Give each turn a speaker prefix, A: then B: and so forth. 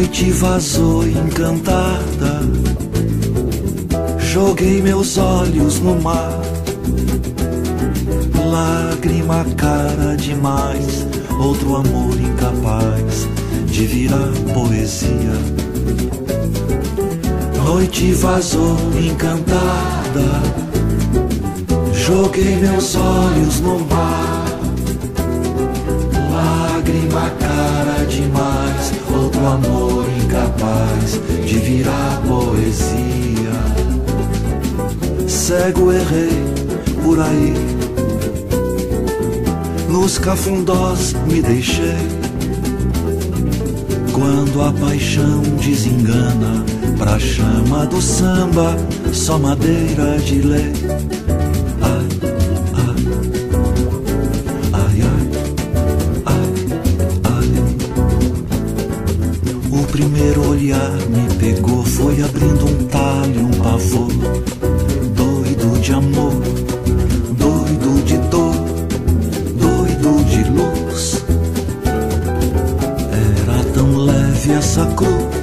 A: noite vazou encantada, joguei meus olhos no mar. Lágrima cara demais, outro amor incapaz de virar poesia. Noite vazou encantada, joguei meus olhos no mar. Lágrima cara demais, outro amor incapaz de virar poesia. Cego errei por aí, nos cafundós me deixei. Quando a paixão desengana, pra chama do samba, só madeira de lei. Ai, ai, ai, ai, ai, ai. O primeiro olhar me pegou, foi abrindo um talho, um pavor. Doido de amor, doido de dor, de luz. Era tão leve essa cruz,